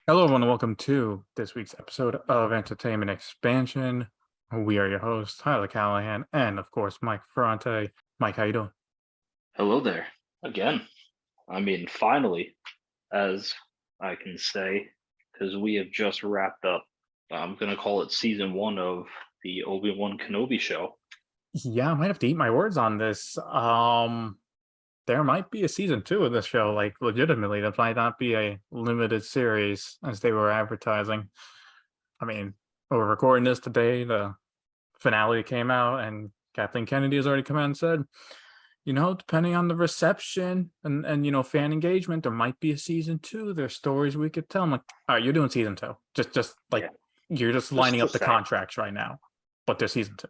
Hello, everyone, and welcome to this week's episode of Entertainment Expansion. We are your hosts, Tyler Callahan, and of course, Mike Ferrante. Mike, how you doing? Hello there again. Finally, as I can say, because we have just wrapped up. I'm gonna call it season one of the Obi-Wan Kenobi show. Yeah, I might have to eat my words on this. There might be a season two of this show, like legitimately. That might not be a limited series as they were advertising. I mean, we're recording this today. The finale came out, and Kathleen Kennedy has already come out and said, depending on the reception and fan engagement, there might be a season two. There's stories we could tell. I'm like, all right, you're doing season two. Just like you're just lining up the contracts right now, but there's season two.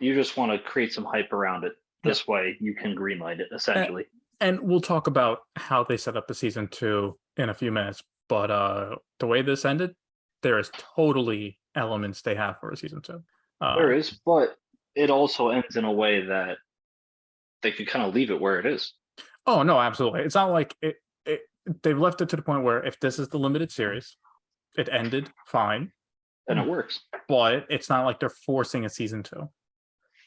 You just want to create some hype around it. This way you can greenlight it, essentially. And we'll talk about how they set up the season two in a few minutes. But the way this ended, there is totally elements they have for a season two. There is, but it also ends in a way that they could kind of leave it where it is. Oh, no, absolutely. It's not like they've left it to the point where if this is the limited series, it ended fine. And it works. But it's not like they're forcing a season two.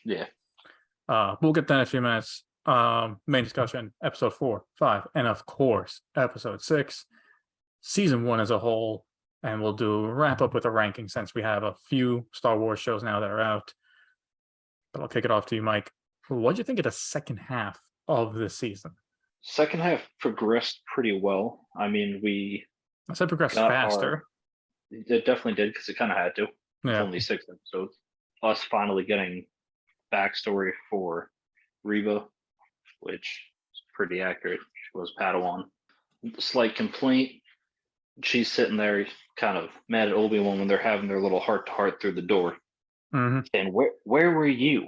Yeah. We'll get that in a few minutes. Main discussion, episode 4, 5, and of course, episode 6, season 1 as a whole. And we'll do a wrap up with a ranking since we have a few Star Wars shows now that are out. But I'll kick it off to you, Mike. What do you think of the second half of this season? Second half progressed pretty well. I said progressed faster. It definitely did because it kind of had to. Yeah. It's only 6 episodes. Us finally getting backstory for Reva, which is pretty accurate. She was Padawan. Slight complaint. She's sitting there kind of mad at Obi-Wan when they're having their little heart-to-heart through the door. Mm-hmm. And where were you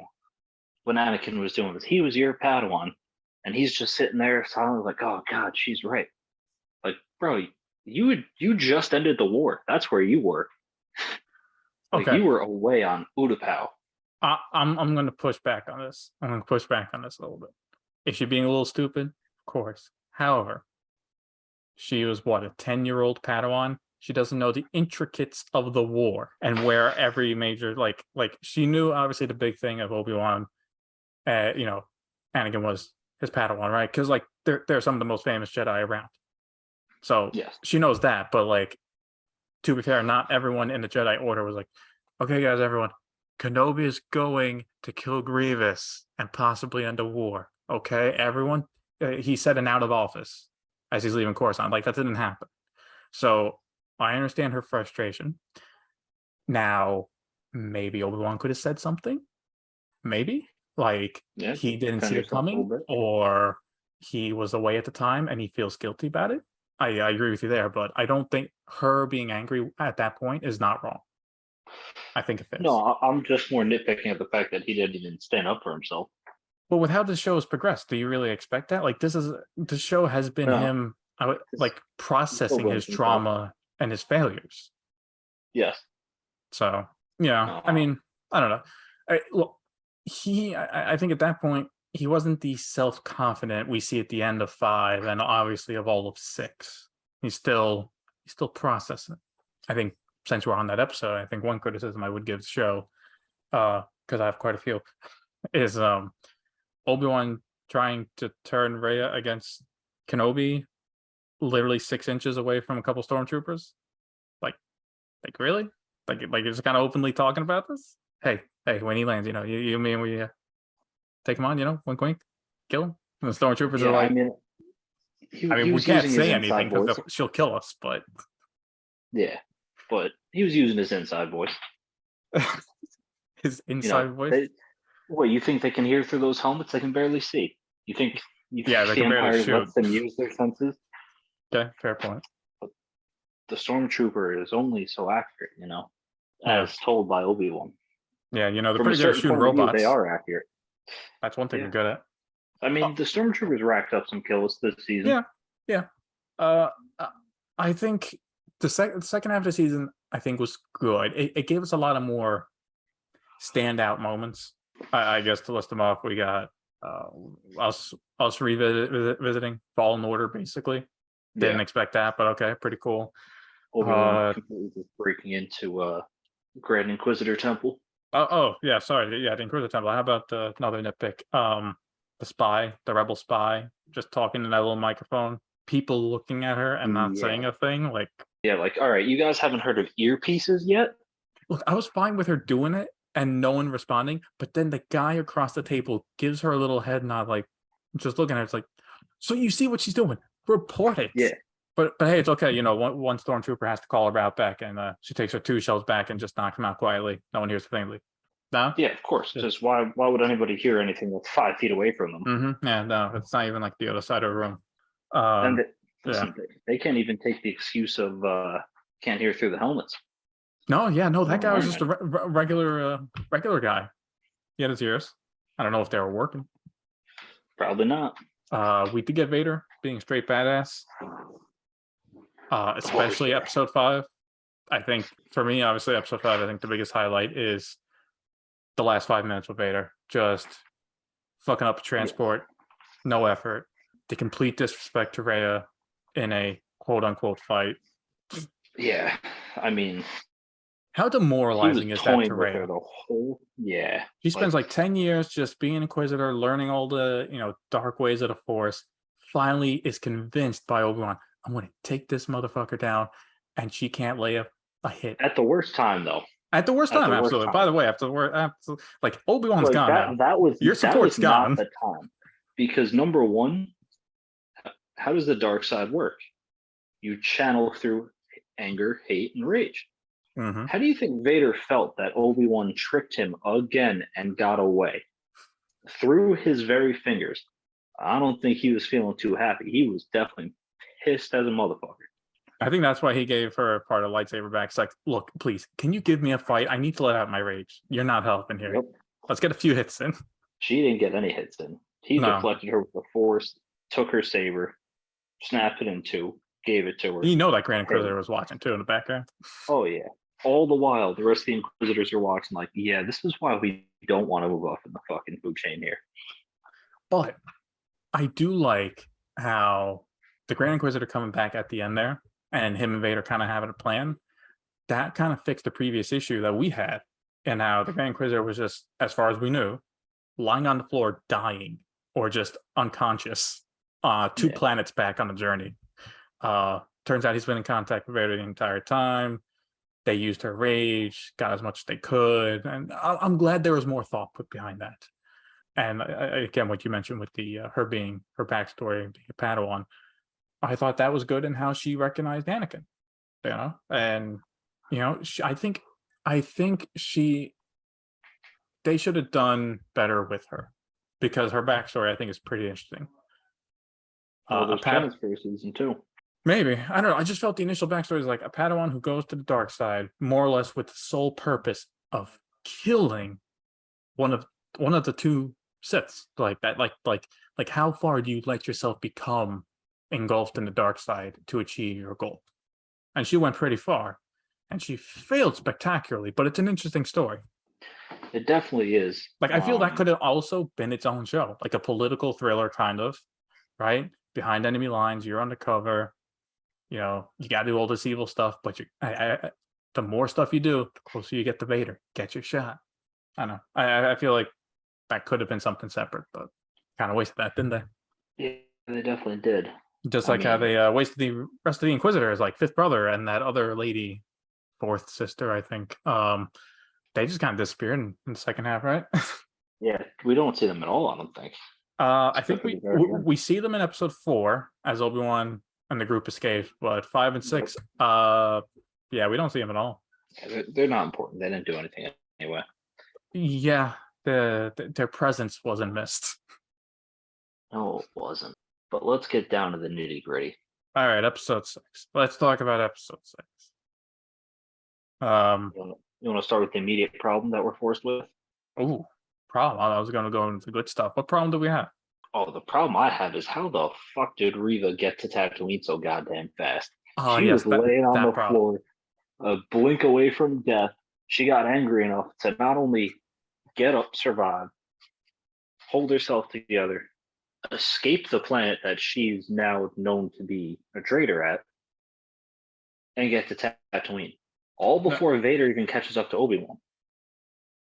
when Anakin was doing this? He was your Padawan, and he's just sitting there silently like, oh, God, she's right. Like, bro, you just ended the war. That's where you were. Okay. You were away on Utapau. I'm going to push back on this. I'm going to push back on this a little bit. Is she being a little stupid? Of course. However, she was what, a 10-year-old Padawan? She doesn't know the intricates of the war and where every major like she knew obviously the big thing of Obi-Wan. Anakin was his Padawan, right? Because like they're some of the most famous Jedi around. So yes, she knows that, but like to be fair, not everyone in the Jedi Order was like, okay, guys, everyone, Kenobi is going to kill Grievous and possibly end a war. Okay, everyone. He said an out of office as he's leaving Coruscant. Like that didn't happen. So I understand her frustration. Now, maybe Obi-Wan could have said something. Maybe he didn't see it coming, or he was away at the time and he feels guilty about it. I agree with you there, but I don't think her being angry at that point is not wrong. I think it fits. No, I'm just more nitpicking at the fact that he didn't even stand up for himself. But with how the show has progressed, do you really expect that? Like the show has been him processing his trauma and his failures. Yes. So I mean, I don't know. I think at that point he wasn't the self-confident we see at the end of 5 and obviously of all of 6. He's still processing. I think since we're on that episode, I think one criticism I would give the show, because I have quite a few, is Obi-Wan trying to turn Rhea against Kenobi, literally 6 inches away from a couple stormtroopers. Like really? Like you're just kind of openly talking about this? Hey, when he lands, you mean we take him on, wink, wink, kill him? And the stormtroopers are like, we can't say anything because she'll kill us, but. Yeah, but he was using his inside voice. His inside voice? What, you think they can hear through those helmets? They can barely see. You think they can barely shoot. Lets them use their senses? Okay, fair point. But the stormtrooper is only so accurate, as told by Obi-Wan. Yeah, they're pretty good at shooting robots. They are accurate. That's one thing they're good at. I mean, the stormtroopers racked up some kills this season. Yeah. I think the second half of the season, I think, was good. It gave us a lot of more standout moments. I guess to list them off, we got us revisiting Fallen Order, basically. Didn't expect that, but okay, pretty cool. Obi-Wan completely just breaking into Grand Inquisitor Temple. Oh, yeah, sorry. Yeah, the Inquisitor Temple. How about another nitpick? The spy, the rebel spy, just talking in that little microphone. People looking at her and not saying a thing. Like, yeah, like, all right, you guys haven't heard of earpieces yet? look, I was fine with her doing it and no one responding, but then the guy across the table gives her a little head nod, like, just looking at her. It's like, so you see what she's doing? Report it. Yeah. But hey, it's okay. One stormtrooper has to call her out back, and she takes her 2 shells back and just knocks them out quietly. No one hears a thing. No. Yeah, of course. Just why would anybody hear anything that's 5 feet away from them? Mm-hmm. Yeah, no, it's not even like the other side of the room. And Yeah. they can't even take the excuse of can't hear through the helmets. No, yeah, no, that guy was just a regular guy. He had his ears. I don't know if they were working. Probably not. We did get Vader being straight badass. Especially episode 5. I think for me, obviously, episode 5, I think the biggest highlight is the last 5 minutes with Vader. Just fucking up a transport, no effort. The complete disrespect to Rhea in a quote unquote fight. Yeah, I mean, how demoralizing is that to Rhea? She spends like 10 years just being an Inquisitor, learning all the dark ways of the Force. Finally, is convinced by Obi-Wan, I'm going to take this motherfucker down, and she can't lay a hit at the worst time, though. At the worst time, absolutely. By the way, after the worst, like Obi-Wan's gone now. That was your support's gone. Not the time, because number one, how does the dark side work? You channel through anger, hate, and rage. Mm-hmm. How do you think Vader felt that Obi-Wan tricked him again and got away through his very fingers? I don't think he was feeling too happy. He was definitely pissed as a motherfucker. I think that's why he gave her part of lightsaber back. It's like, look, please, can you give me a fight? I need to let out my rage. You're not helping here. Yep. Let's get a few hits in. She didn't get any hits in. He deflected her with the Force, took her saber, snapped it in 2, gave it to her. You know that Grand Inquisitor was watching too in the background. Oh yeah. All the while, the rest of the Inquisitors are watching like, yeah, this is why we don't want to move up in the fucking food chain here. But I do like how the Grand Inquisitor coming back at the end there and him and Vader kind of having a plan. That kind of fixed the previous issue that we had, and how the Grand Inquisitor was just, as far as we knew, lying on the floor dying or just unconscious 2 planets back on the journey. Turns out he's been in contact with Vader the entire time. They used her rage, got as much as they could, and I'm glad there was more thought put behind that. And again, what you mentioned with the her backstory, being a Padawan, I thought that was good in how she recognized Anakin. And I think they should have done better with her, because her backstory I think is pretty interesting. There's plans for season 2. Maybe. I don't know. I just felt the initial backstory is like a Padawan who goes to the dark side, more or less with the sole purpose of killing one of the 2 Siths. Like that. Like how far do you let yourself become engulfed in the dark side to achieve your goal? And she went pretty far, and she failed spectacularly. But it's an interesting story. It definitely is. Like, I feel that could have also been its own show, like a political thriller kind of, right? Behind enemy lines, you're undercover. You got to do all this evil stuff, but the more stuff you do, the closer you get to Vader. Get your shot. I don't know. I feel like that could have been something separate, but kind of wasted that, didn't they? Yeah, they definitely did. Just how they wasted the rest of the Inquisitors, like 5th brother and that other lady, 4th sister, I think. They just kind of disappeared in the second half, right? Yeah, we don't see them at all, I don't think. I think we see them in episode 4 as Obi-Wan and the group escapes, but 5 and 6, yeah, we don't see them at all. They're not important. They didn't do anything anyway. Yeah, their presence wasn't missed. No, it wasn't. But let's get down to the nitty gritty. All right, episode 6. Let's talk about episode 6. You want to start with the immediate problem that we're forced with? Oh, problem. I was going to go into the good stuff. What problem do we have? Oh, the problem I have is how the fuck did Reva get to Tatooine so goddamn fast? Oh, she was laying on the floor, a blink away from death. She got angry enough to not only get up, survive, hold herself together, escape the planet that she's now known to be a traitor at, and get to Tatooine, all before Vader even catches up to Obi-Wan.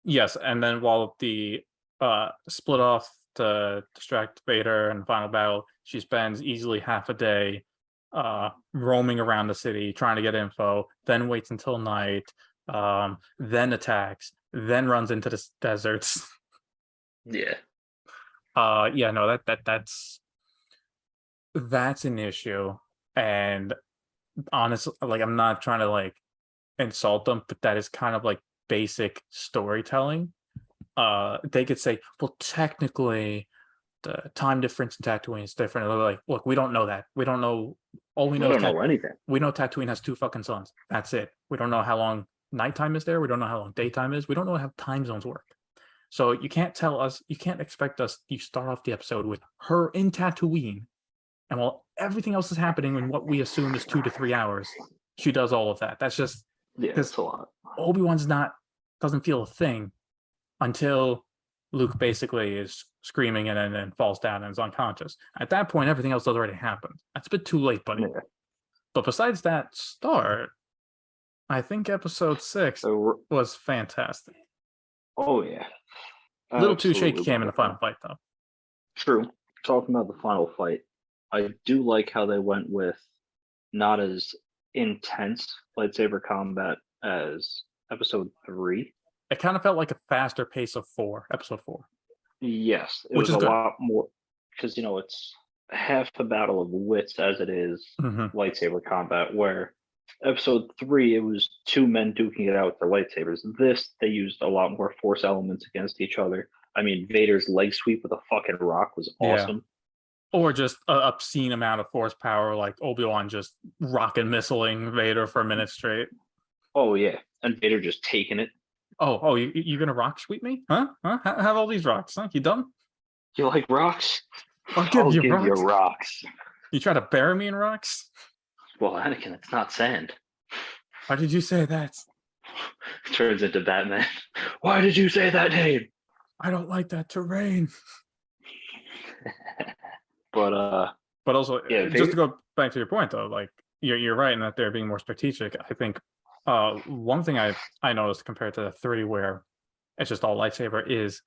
Yes, and then while the split off to distract Vader in the final battle, she spends easily half a day roaming around the city trying to get info, then waits until night, then attacks, then runs into the deserts. Yeah. Yeah, no, that's an issue. And honestly, like, I'm not trying to like insult them, but that is kind of like basic storytelling. They could say, well, technically the time difference in Tatooine is different. And they're like, look, we don't know that. We don't know. All we know We is don't know anything. we know Tatooine has 2 fucking suns. That's it. We don't know how long nighttime is there. We don't know how long daytime is. We don't know how time zones work. So you can't tell us, you can't expect us, you start off the episode with her in Tatooine, and while everything else is happening in what we assume is 2 to 3 hours, she does all of that. That's just Yeah, because it's a lot. Obi-Wan's doesn't feel a thing until Luke basically is screaming and then falls down and is unconscious. At that point, everything else has already happened. That's a bit too late, buddy. Yeah. But besides that start, I think episode 6 So, was fantastic. oh yeah. A little too shaky Absolutely cam in the final wonderful. fight, though. True. Talking about the final fight, I do like how they went with not as intense lightsaber combat as episode 3. It kind of felt like a faster pace of episode 4. Yes, it Which was is a good. lot more because it's half the battle of wits as it is lightsaber combat. Where episode 3, it was 2 men duking it out with their lightsabers. This, they used a lot more force elements against each other. I mean, Vader's leg sweep with a fucking rock was awesome. Or just an obscene amount of force power, like Obi-Wan just rocket missiling Vader for a minute straight. Oh yeah, and Vader just taking it. Oh, you're gonna rock sweep me? Huh? Have all these rocks, huh? You done? You like rocks? I'll give you rocks. rocks. You try to bury me in rocks? Well, Anakin, it's not sand. Why did you say that? Turns into Batman. Why did you say that name? I don't like that terrain. But also, yeah, just to go back to your point, though, like you're right in that they're being more strategic. I think one thing I noticed compared to the 3, where it's just all lightsaber, is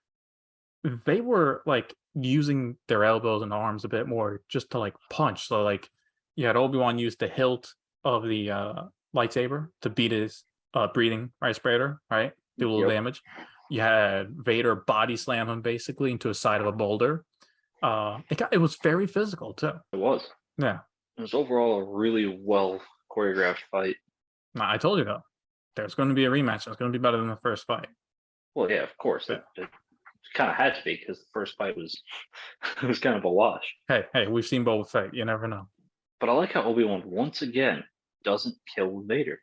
they were like using their elbows and arms a bit more just to like punch. So like you had Obi-Wan use the hilt of the lightsaber to beat his breathing respirator, right? Do a little damage. You had Vader body slam him basically into a side of a boulder. It was very physical too. It was. Yeah. It was overall a really well choreographed fight. I told you though, there's going to be a rematch. It's going to be better than the first fight. Well, yeah, of course. Yeah. It kind of had to be because the first fight was it was kind of a wash. Hey, we've seen Boba Fett. You never know. But I like how Obi-Wan once again doesn't kill Vader.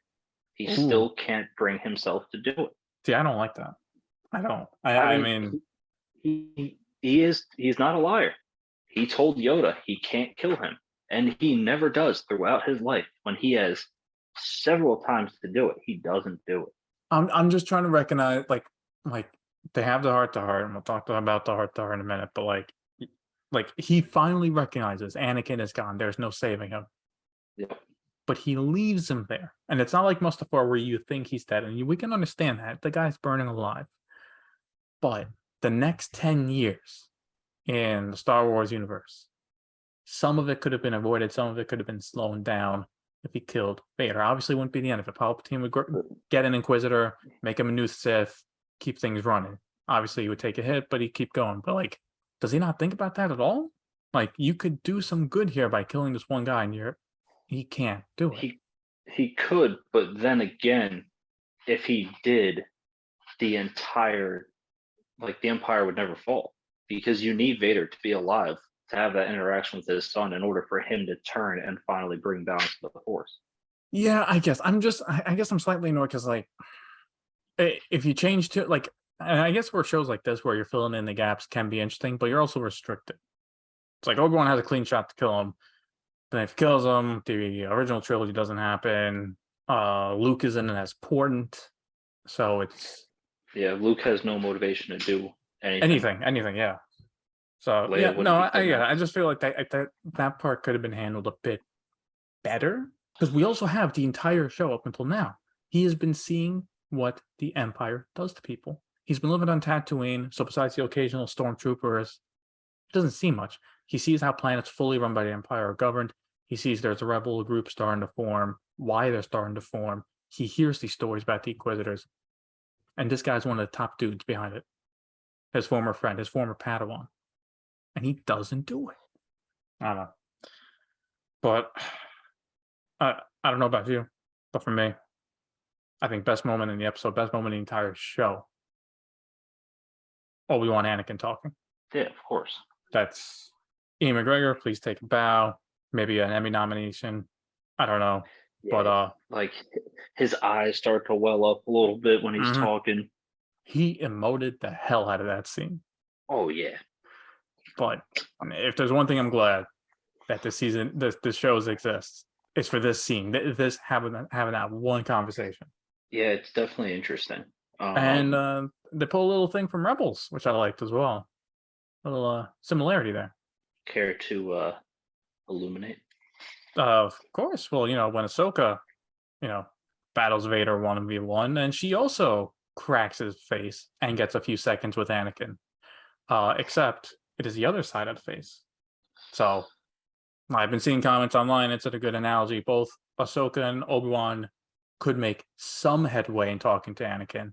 He still can't bring himself to do it. See, I don't like that. I don't. I mean, he's not a liar. He told Yoda he can't kill him, and he never does throughout his life. When he has several times to do it, he doesn't do it. I'm just trying to recognize, like they have the heart to heart, and we'll talk about the heart to heart in a minute. But like he finally recognizes Anakin is gone. There's no saving him. Yeah. But he leaves him there, and it's not like Mustafar where you think he's dead, and we can understand that the guy's burning alive. But the next 10 years in the Star Wars universe, some of it could have been avoided, some of it could have been slowed down if he killed Vader. Obviously, wouldn't be the end of it. Palpatine would get an Inquisitor, make him a new Sith, keep things running. Obviously, he would take a hit, but he'd keep going. But like, does he not think about that at all? Like, you could do some good here by killing this one guy, and he can't do it. He could, but then again, if he did, the Empire would never fall, because you need Vader to be alive to have that interaction with his son in order for him to turn and finally bring balance to the Force. Yeah, I guess I'm slightly annoyed because like if you change to like, and I guess where shows like this where you're filling in the gaps can be interesting, but you're also restricted. It's like Obi-Wan has a clean shot to kill him. Then if he kills him, the original trilogy doesn't happen. Luke isn't as important, so it's Luke has no motivation to do anything. Anything, yeah. So Leia I just feel like that part could have been handled a bit better. Because we also have the entire show up until now. He has been seeing what the Empire does to people. He's been living on Tatooine, so besides the occasional stormtroopers, it doesn't see much. He sees how planets fully run by the Empire are governed. He sees there's a rebel group starting to form, why they're starting to form. He hears these stories about the Inquisitors. And this guy's one of the top dudes behind it. His former friend, his former Padawan. And he doesn't do it. I don't know. But I don't know about you, but for me, I think best moment in the episode, best moment in the entire show, Obi-Wan Anakin talking. Yeah, of course. That's Ian McGregor, please take a bow. Maybe an Emmy nomination. I don't know. Yeah, But like his eyes start to well up a little bit when he's Mhm. talking. He emoted the hell out of that scene. Oh yeah. But if there's one thing I'm glad that this season, this shows exists, it's for this scene, this having that one conversation. Yeah, it's definitely interesting. And they pull a little thing from Rebels, which I liked as well. A little similarity there. Care to illuminate? Of course. Well, when Ahsoka, battles Vader 1v1, and she also cracks his face and gets a few seconds with Anakin. Except it is the other side of the face. So I've been seeing comments online. It's a good analogy. Both Ahsoka and Obi-Wan could make some headway in talking to Anakin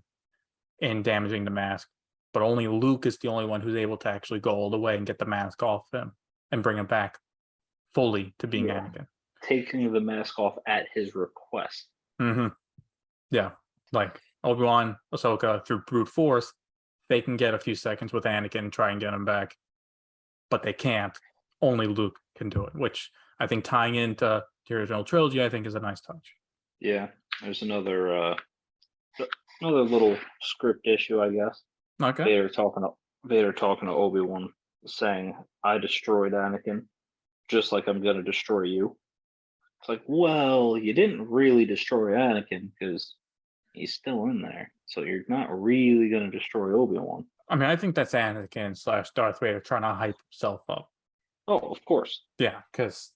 in damaging the mask, but only Luke is the only one who's able to actually go all the way and get the mask off him and bring him back fully to being Anakin. Taking the mask off at his request. Mm-hmm. Yeah, like Obi-Wan, Ahsoka, through brute force, they can get a few seconds with Anakin and try and get him back, but they can't. Only Luke can do it, which I think tying into the original trilogy, I think is a nice touch. Yeah, there's another little script issue, I guess. Okay. Vader talking to Obi-Wan, saying, "I destroyed Anakin, just like I'm gonna destroy you." It's like, well, you didn't really destroy Anakin because he's still in there, so you're not really gonna destroy Obi-Wan. I mean, I think that's Anakin / Darth Vader trying to hype himself up. Oh, of course. Yeah, because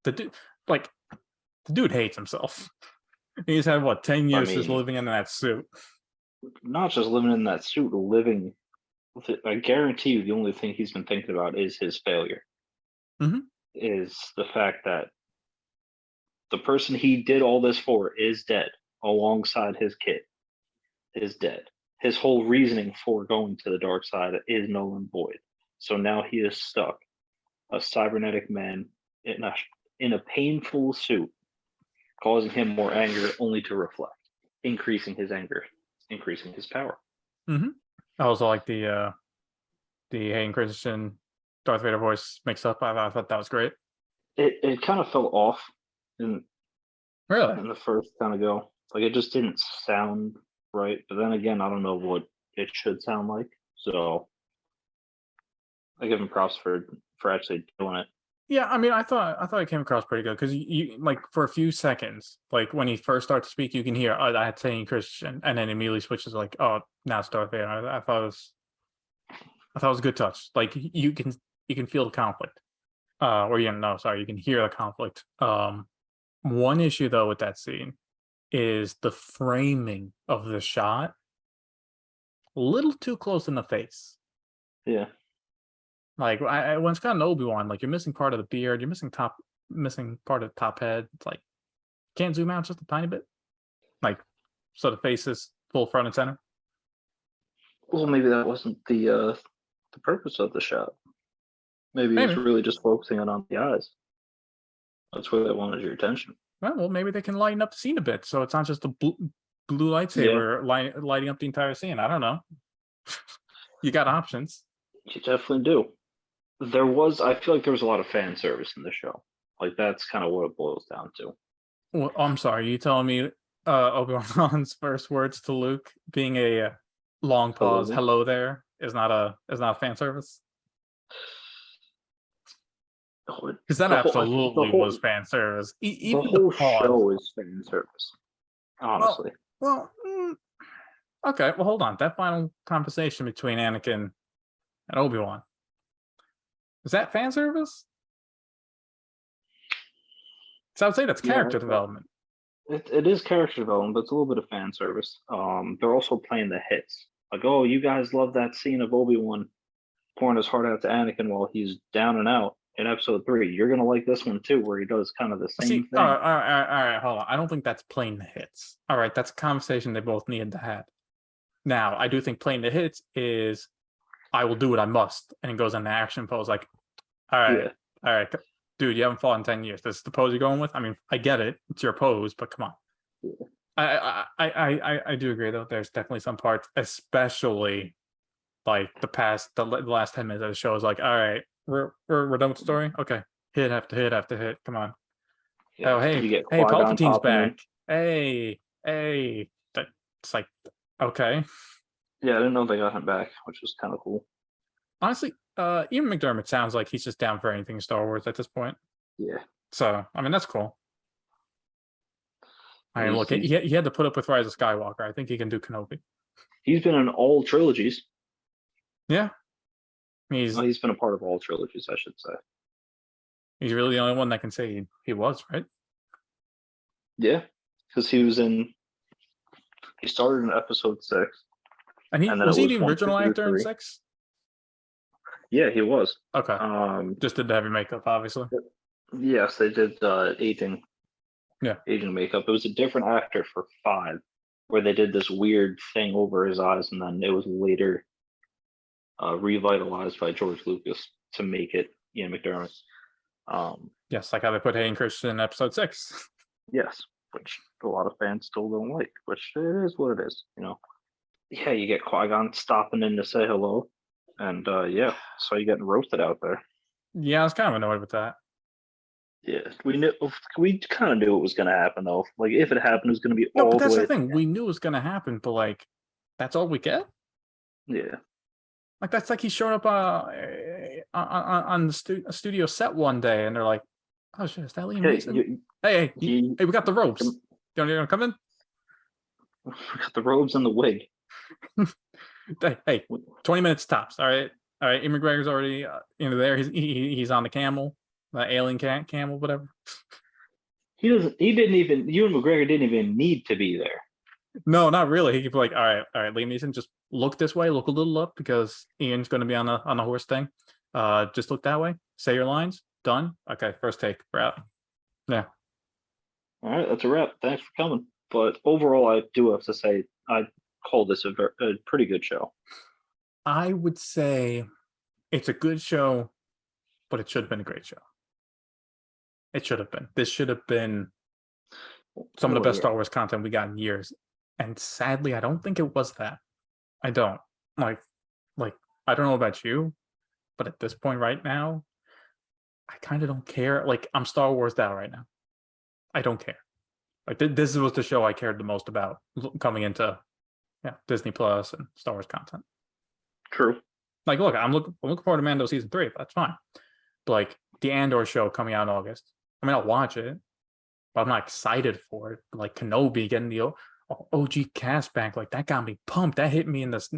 the dude hates himself. He's had 10 years just living in that suit. Not just living in that suit, living with it. I guarantee you, the only thing he's been thinking about is his failure. Mm-hmm. Is the fact that the person he did all this for is dead, alongside his kid. Is dead. His whole reasoning for going to the dark side is null and void. So now he is stuck, a cybernetic man in a painful suit, causing him more anger only to reflect, increasing his anger, increasing his power. Mm-hmm. I also like the Hayden Christensen Darth Vader voice mixed up. I thought that was great. It kind of fell off in the first kind of go. Like it just didn't sound right. But then again, I don't know what it should sound like. So I give him props for actually doing it. Yeah, I mean, I thought it came across pretty good because you like for a few seconds, like when he first starts to speak, you can hear I had saying Christian, and then immediately switches like, oh, now it's Darth Vader. I thought it was a good touch. Like you can feel the conflict, or you can hear the conflict. One issue though with that scene is the framing of the shot, a little too close in the face. Yeah. Like when it's got an Obi-Wan, like you're missing part of the beard, you're missing part of the top head. It's like can't zoom out just a tiny bit, like so the face is full front and center. Well, maybe that wasn't the purpose of the shot. Maybe it's really just focusing on the eyes. That's where they wanted your attention. Well, maybe they can lighten up the scene a bit, so it's not just a blue lightsaber lighting up the entire scene. I don't know. You got options. You definitely do. I feel like there was a lot of fan service in the show. Like that's kind of what it boils down to. Well, I'm sorry, you telling me Obi-Wan's first words to Luke being a long pause, hello there, is not a fan service? Because that absolutely was fan service. Even the whole show is fan service. Honestly. Okay. Well, hold on. That final conversation between Anakin and Obi-Wan, is that fan service? So I would say that's Yeah, character it's development. it is character development, but it's a little bit of fan service. They're also playing the hits. Like, oh, you guys love that scene of Obi-Wan pouring his heart out to Anakin while he's down and out in episode 3. You're gonna like this one too, where he does kind of the same See, all thing. right, hold on. I don't think that's playing the hits. All right, that's a conversation they both needed to have. Now, I do think playing the hits is I will do what I must, and it goes into action pose. Like, all right, Yeah. all right, dude, you haven't fought in 10 years. This is the pose you're going with. I mean, I get it. It's your pose, but come on. Yeah. I do agree though. There's definitely some parts, especially like the last 10 minutes of the show is like, all right, we're done with the story. Okay, hit after hit after hit. Come on. Yeah. Oh hey, You get hey, Qui-Gon Palpatine's popping in. back. Hey. It's like, okay. Yeah, I didn't know they got him back, which was kind of cool. Honestly, Ian McDermott sounds like he's just down for anything Star Wars at this point. Yeah. So I mean that's cool. I mean, He's, look, he's, he had to put up with Rise of Skywalker. I think he can do Kenobi. he's been in all trilogies. Yeah, he's Well, he's been a part of all trilogies, I should say. he's really the only one that can say he was, right? Yeah, because he started in episode 6. And then was it he was the 1, 2, original 3, actor in 3. 6? Yeah, he was. Okay, just did the heavy makeup, obviously. Yes, they did aging. Yeah. Aging makeup. It was a different actor for 5, where they did this weird thing over his eyes, and then it was later revitalized by George Lucas to make it Ian McDermott. Yes, like how they put Hayden Christensen in episode 6. Yes, which a lot of fans still don't like, which it is what it is, you know. Yeah, you get Qui-Gon stopping in to say hello, and yeah, so you getting roasted out there. Yeah, I was kind of annoyed with that. Yeah, we kind of knew it was going to happen though. Like if it happened, it was going to be No, all but that's the way. the thing. We knew it was going to happen, but like, that's all we get. Yeah, Like that's like he showed up on the studio set one day, and they're like, "Oh shit, is that Liam Neeson? Hey, we got the ropes. You want to come in? We got the robes and the wig. Hey, 20 minutes tops. All right. Ian McGregor's already there. He's on the camel, the alien camel, whatever. He doesn't. He didn't even. Ewan McGregor didn't even need to be there. No, not really. He could be like, all right, Liam Neeson, just look this way, look a little up because Ian's going to be on the horse thing. Just look that way. Say your lines. Done. Okay, first take. We're out. Yeah. All right, that's a wrap. Thanks for coming. But overall, I do have to say I call this a pretty good show. I would say it's a good show, but it should have been a great show. It should have been. This should have been some of the best Star Wars content we got in years. And sadly, I don't think it was that. I don't. Like I don't know about you, but at this point right now, I kind of don't care. Like I'm Star Wars out right now. I don't care. Like this was the show I cared the most about coming into Disney Plus and Star Wars content. True. Like, look, I'm looking forward to Mando season 3. That's fine. But like the Andor show coming out in August. I mean, I'll watch it, but I'm not excited for it. But like Kenobi getting the OG cast back, like that got me pumped. That hit me in this,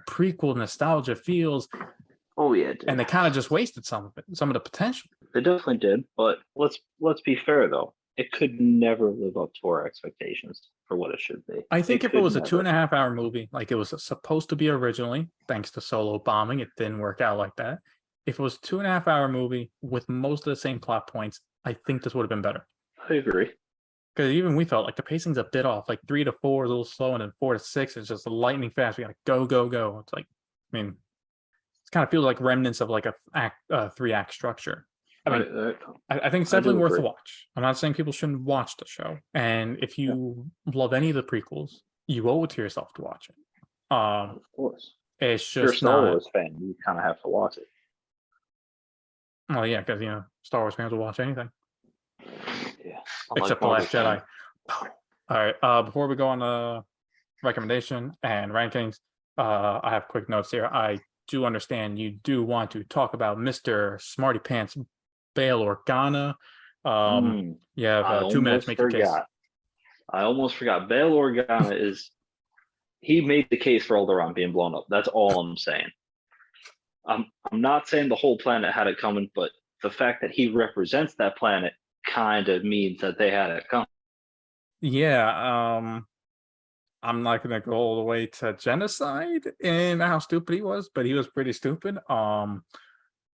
prequel nostalgia feels. Oh yeah, and they kind of just wasted some of it, some of the potential. They definitely did, but let's be fair though. It could never live up to our expectations for what it should be. I think if it was a 2.5 hour movie, like it was supposed to be originally, thanks to Solo bombing, it didn't work out like that. If it was a 2.5 hour movie with most of the same plot points, I think this would have been better. I agree. Because even we felt like the pacing's a bit off. Like 3 to 4 is a little slow, and then 4 to 6 is just lightning fast. We gotta go. It's like, I mean, it kind of feels like remnants of like a 3-act structure. I mean, I think it's definitely worth a watch. I'm not saying people shouldn't watch the show. And if you love any of the prequels, you owe it to yourself to watch it. Of course. It's just if you're a Star Wars fan, you kind of have to watch it. Well, yeah, because Star Wars fans will watch anything. Yeah. Except The Last Jedi. All right. Before we go on the recommendation and rankings, I have quick notes here. I do understand you do want to talk about Mr. Smarty Pants Bail Organa. You have 2 minutes to make your case. I almost forgot. Bail Organa he made the case for Alderaan being blown up. That's all I'm saying. I'm not saying the whole planet had it coming, but the fact that he represents that planet kind of means that they had it coming. Yeah, I'm not gonna go all the way to genocide in how stupid he was, but he was pretty stupid.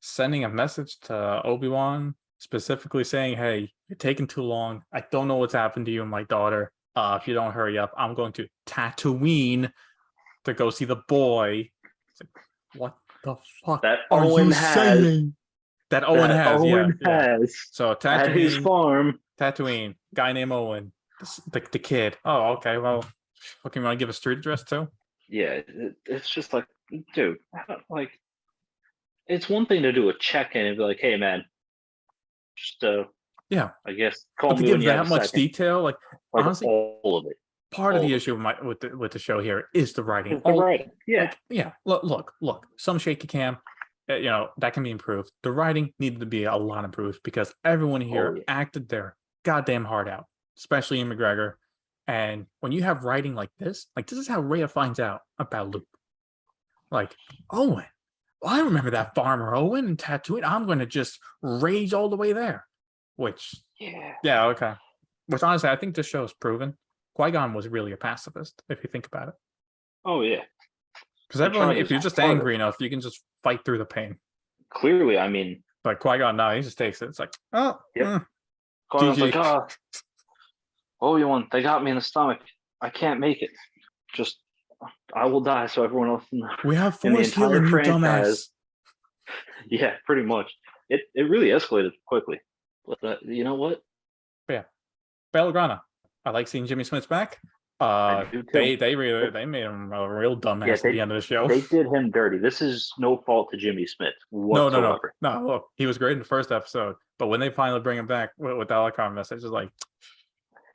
Sending a message to Obi-Wan specifically saying, "Hey, you're taking too long. I don't know what's happened to you and my daughter. If you don't hurry up, I'm going to Tatooine to go see the boy." It's like, what the fuck That are Owen you has. saying? That Owen That has, Owen yeah. has So at his Tatooine, farm. guy named Owen, the kid. Oh, okay. Well, fucking want to give a street address too? Yeah, it's just like, dude, like, it's one thing to do a check-in and be like, hey, man, just Yeah, I guess call but to me when give you have that a much second. detail, like Like honestly, all of it. part of all the of issue with the show here is the writing. It's the writing. Yeah. Like, yeah, look, some shaky cam, that can be improved. The writing needed to be a lot improved because everyone here yeah. acted their goddamn heart out, especially in McGregor. And when you have writing like this is how Rhea finds out about Luke. Like, Owen, well, I remember that farmer Owen and Tatooine. I'm going to just rage all the way there. Which, yeah, okay. Which honestly, I think this show has proven Qui-Gon was really a pacifist, if you think about it. Oh yeah. Because everyone, if you're just angry enough, you can just fight through the pain. Clearly, I mean, But Qui-Gon, no, he just takes it. It's like, oh, yep. Qui-Gon's like, Obi-Wan, they got me in the stomach. I can't make it. Just, I will die so everyone else we have in the force entire healing, you franchise. dumbass. Yeah, pretty much. It really escalated quickly. But you know what? Yeah, Bail Organa. I like seeing Jimmy Smith's back. They made him a real dumbass at the end of the show. They did him dirty. This is no fault to Jimmy Smith whatsoever. No. Look, he was great in the first episode, but when they finally bring him back with the Alucard message, it's like,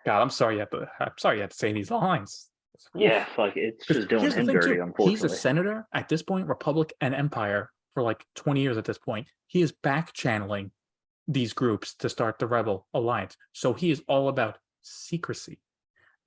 God, I'm sorry you have to say these lines. Yeah, like it's just doing him dirty. Unfortunately, he's a senator at this point, Republic and Empire for like 20 years at this point. He is back channeling these groups to start the Rebel Alliance, so he is all about secrecy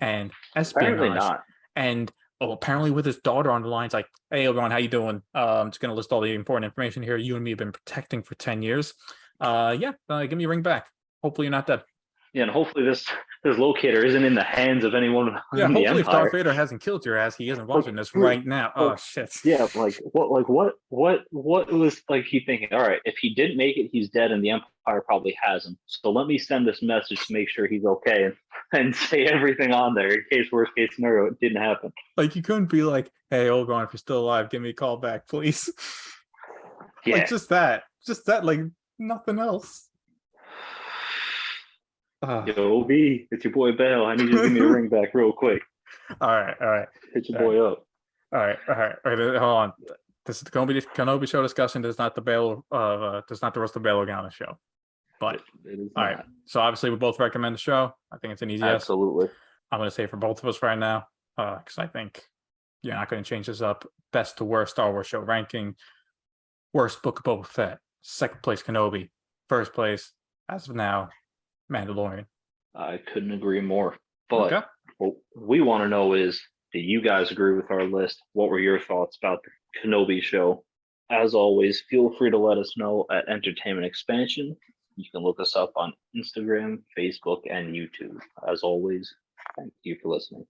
and espionage. Apparently not. And apparently with his daughter on the line, it's like, hey, Obi-Wan, how you doing? I'm just going to list all the important information here. You and me have been protecting for 10 years. Give me a ring back. Hopefully you're not dead. Yeah, and hopefully this locator isn't in the hands of anyone in the Empire. If Darth Vader hasn't killed your ass, he isn't watching this right now. Oh shit. Yeah, what was like he thinking? All right, if he didn't make it, he's dead, and the Empire probably has him. So let me send this message to make sure he's okay, and say everything on there in case worst case scenario it didn't happen. Like you couldn't be like, hey, Obi-Wan, if you're still alive, give me a call back, please. Yeah. Like just that, like nothing else. Yo, Obi, it's your boy Bell. I need you to give me a ring back real quick. All right. Hit your boy up. All right. Hold on. This is the Kenobi show discussion. Does not the rest of the Bail Organa show. But all right. So obviously we both recommend the show. I think it's an easy Absolutely. Yes. I'm going to say for both of us right now, because I think you're not going to change this up. Best to worst Star Wars show ranking. Worst Book of Boba Fett. Second place Kenobi. First place as of now, Mandalorian. I couldn't agree more. But what we want to know is, do you guys agree with our list? What were your thoughts about the Kenobi show? As always, feel free to let us know at Entertainment Expansion. You can look us up on Instagram, Facebook, and YouTube. As always, thank you for listening.